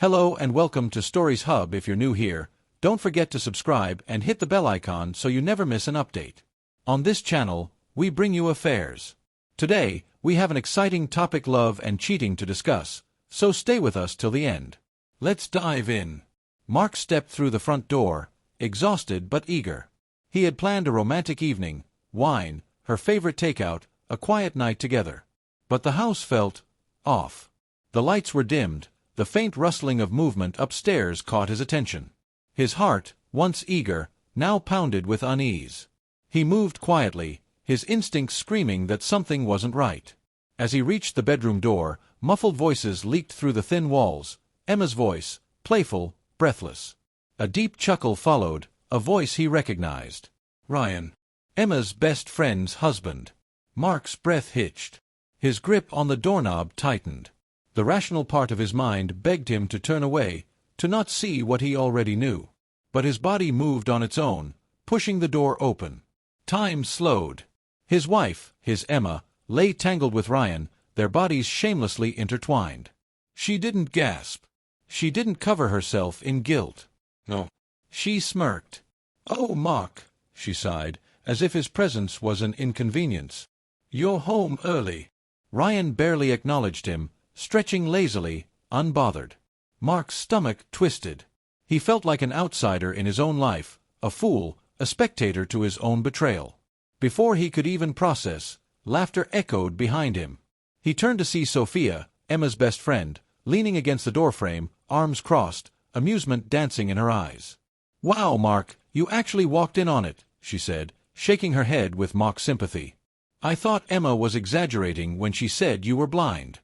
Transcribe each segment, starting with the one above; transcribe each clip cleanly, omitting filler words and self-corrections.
Hello and welcome to Stories Hub. If you're new here, don't forget to subscribe and hit the bell icon so you never miss an update. On this channel, we bring you affairs. Today, we have an exciting topic: love and cheating to discuss, so stay with us till the end. Let's dive in. Mark stepped through the front door, exhausted but eager. He had planned a romantic evening, wine, her favorite takeout, a quiet night together. But the house felt off. The lights were dimmed. The faint rustling of movement upstairs caught his attention. His heart, once eager, now pounded with unease. He moved quietly, his instincts screaming that something wasn't right. As he reached the bedroom door, muffled voices leaked through the thin walls. Emma's voice, playful, breathless. A deep chuckle followed, a voice he recognized. Ryan. Emma's best friend's husband. Mark's breath hitched. His grip on the doorknob tightened. The rational part of his mind begged him to turn away, to not see what he already knew. But his body moved on its own, pushing the door open. Time slowed. His wife, his Emma, lay tangled with Ryan, their bodies shamelessly intertwined. She didn't gasp. She didn't cover herself in guilt. No. She smirked. "Oh, Mark," she sighed, as if his presence was an inconvenience. "You're home early." Ryan barely acknowledged him, stretching lazily, unbothered. Mark's stomach twisted. He felt like an outsider in his own life, a fool, a spectator to his own betrayal. Before he could even process, laughter echoed behind him. He turned to see Sophia, Emma's best friend, leaning against the doorframe, arms crossed, amusement dancing in her eyes. "Wow, Mark, you actually walked in on it," she said, shaking her head with mock sympathy. "I thought Emma was exaggerating when she said you were blind."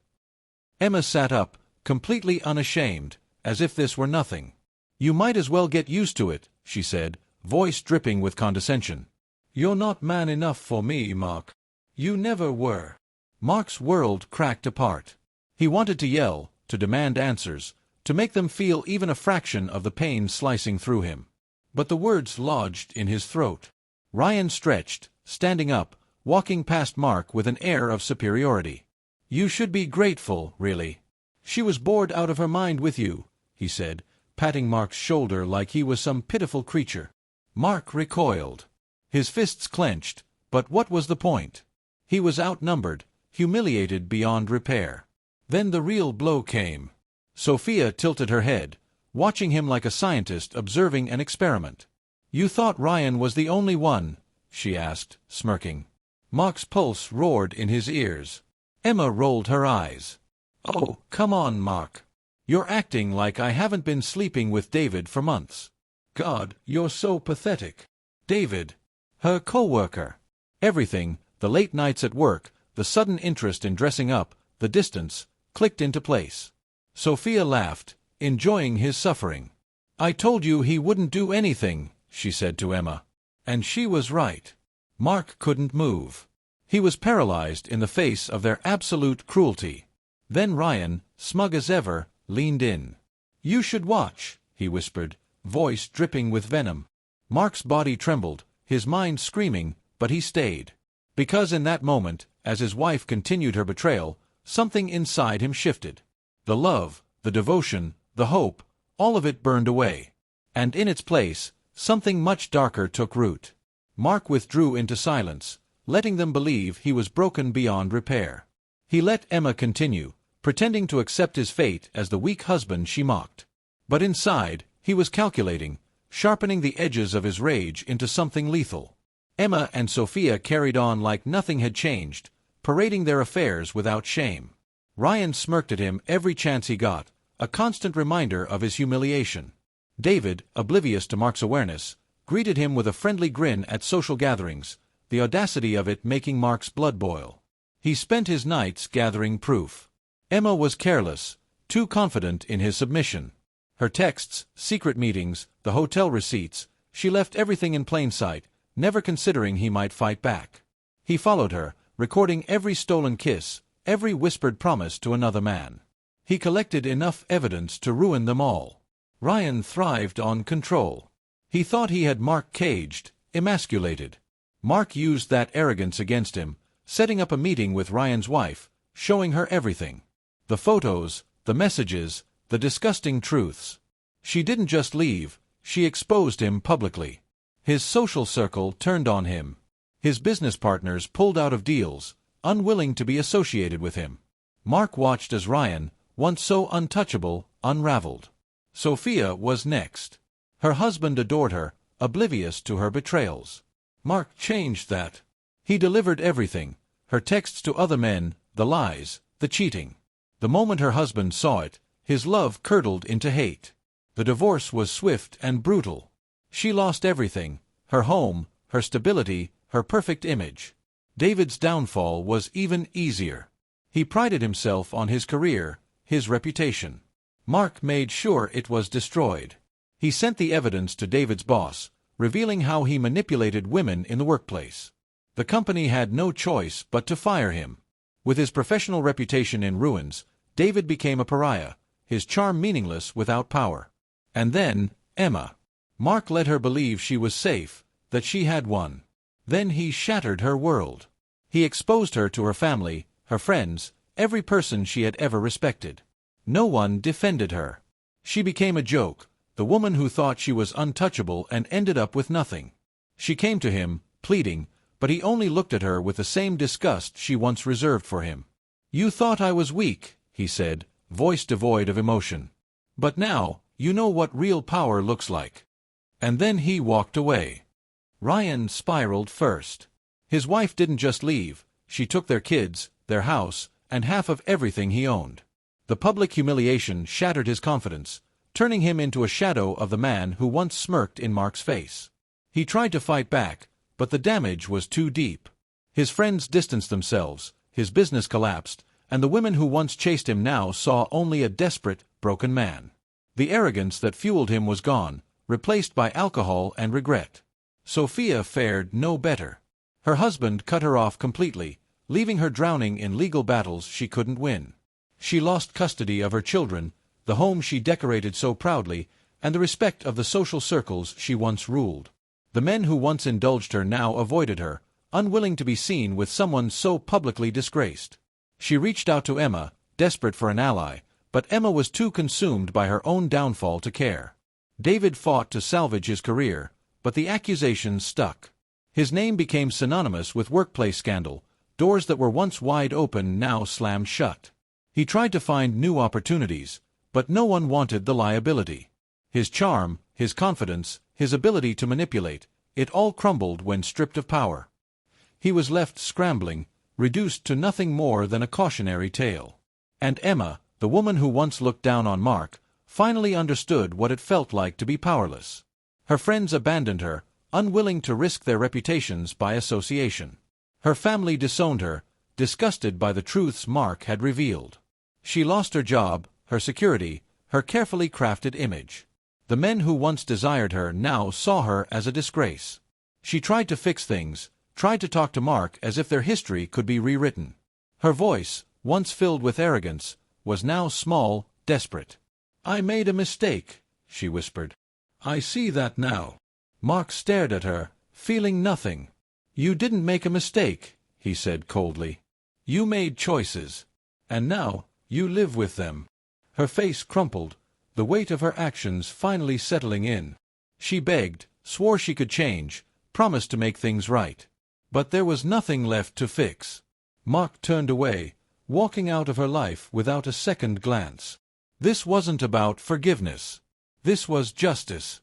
Emma sat up, completely unashamed, as if this were nothing. "You might as well get used to it," she said, voice dripping with condescension. "You're not man enough for me, Mark. You never were." Mark's world cracked apart. He wanted to yell, to demand answers, to make them feel even a fraction of the pain slicing through him. But the words lodged in his throat. Ryan stretched, standing up, walking past Mark with an air of superiority. "You should be grateful, really. She was bored out of her mind with you," he said, patting Mark's shoulder like he was some pitiful creature. Mark recoiled. His fists clenched, but what was the point? He was outnumbered, humiliated beyond repair. Then the real blow came. Sophia tilted her head, watching him like a scientist observing an experiment. "You thought Ryan was the only one?" she asked, smirking. Mark's pulse roared in his ears. Emma rolled her eyes. "Oh, come on, Mark. You're acting like I haven't been sleeping with David for months." "God, you're so pathetic." David. Her co-worker. Everything, the late nights at work, the sudden interest in dressing up, the distance, clicked into place. Sophia laughed, enjoying his suffering. "I told you he wouldn't do anything," she said to Emma. And she was right. Mark couldn't move. He was paralyzed in the face of their absolute cruelty. Then Ryan, smug as ever, leaned in. "You should watch," he whispered, voice dripping with venom. Mark's body trembled, his mind screaming, but he stayed. Because in that moment, as his wife continued her betrayal, something inside him shifted. The love, the devotion, the hope, all of it burned away. And in its place, something much darker took root. Mark withdrew into silence, letting them believe he was broken beyond repair. He let Emma continue, pretending to accept his fate as the weak husband she mocked. But inside, he was calculating, sharpening the edges of his rage into something lethal. Emma and Sophia carried on like nothing had changed, parading their affairs without shame. Ryan smirked at him every chance he got, a constant reminder of his humiliation. David, oblivious to Mark's awareness, greeted him with a friendly grin at social gatherings, the audacity of it making Mark's blood boil. He spent his nights gathering proof. Emma was careless, too confident in his submission. Her texts, secret meetings, the hotel receipts, she left everything in plain sight, never considering he might fight back. He followed her, recording every stolen kiss, every whispered promise to another man. He collected enough evidence to ruin them all. Ryan thrived on control. He thought he had Mark caged, emasculated. Mark used that arrogance against him, setting up a meeting with Ryan's wife, showing her everything. The photos, the messages, The disgusting truths. She didn't just leave, she exposed him publicly. His social circle turned on him. His business partners pulled out of deals, unwilling to be associated with him. Mark watched as Ryan, once so untouchable, unraveled. Sophia was next. Her husband adored her, oblivious to her betrayals. Mark changed that. He delivered everything, her texts to other men, the lies, the cheating. The moment her husband saw it, his love curdled into hate. The divorce was swift and brutal. She lost everything, her home, her stability, her perfect image. David's downfall was even easier. He prided himself on his career, his reputation. Mark made sure it was destroyed. He sent the evidence to David's boss, revealing how he manipulated women in the workplace. The company had no choice but to fire him. With his professional reputation in ruins, David became a pariah, his charm meaningless without power. And then, Emma. Mark let her believe she was safe, that she had won. Then he shattered her world. He exposed her to her family, her friends, every person she had ever respected. No one defended her. She became a joke, the woman who thought she was untouchable and ended up with nothing. She came to him, pleading, but he only looked at her with the same disgust she once reserved for him. "You thought I was weak," he said, voice devoid of emotion. "But now, you know what real power looks like." And then he walked away. Ryan spiraled first. His wife didn't just leave, she took their kids, their house, and half of everything he owned. The public humiliation shattered his confidence, turning him into a shadow of the man who once smirked in Mark's face. He tried to fight back, but the damage was too deep. His friends distanced themselves, his business collapsed, and the women who once chased him now saw only a desperate, broken man. The arrogance that fueled him was gone, replaced by alcohol and regret. Sophia fared no better. Her husband cut her off completely, leaving her drowning in legal battles she couldn't win. She lost custody of her children, the home she decorated so proudly, and the respect of the social circles she once ruled. The men who once indulged her now avoided her, unwilling to be seen with someone so publicly disgraced. She reached out to Emma, desperate for an ally, but Emma was too consumed by her own downfall to care. David fought to salvage his career, but the accusations stuck. His name became synonymous with workplace scandal, doors that were once wide open now slammed shut. He tried to find new opportunities, but no one wanted the liability. His charm, his confidence, his ability to manipulate, it all crumbled when stripped of power. He was left scrambling, reduced to nothing more than a cautionary tale. And Emma, the woman who once looked down on Mark, finally understood what it felt like to be powerless. Her friends abandoned her, unwilling to risk their reputations by association. Her family disowned her, disgusted by the truths Mark had revealed. She lost her job, her security, her carefully crafted image. The men who once desired her now saw her as a disgrace. She tried to fix things, tried to talk to Mark as if their history could be rewritten. Her voice, once filled with arrogance, was now small, desperate. "I made a mistake," she whispered. "I see that now." Mark stared at her, feeling nothing. "You didn't make a mistake," he said coldly. "You made choices. And now, you live with them." Her face crumpled, the weight of her actions finally settling in. She begged, swore she could change, promised to make things right. But there was nothing left to fix. Mark turned away, walking out of her life without a second glance. This wasn't about forgiveness. This was justice.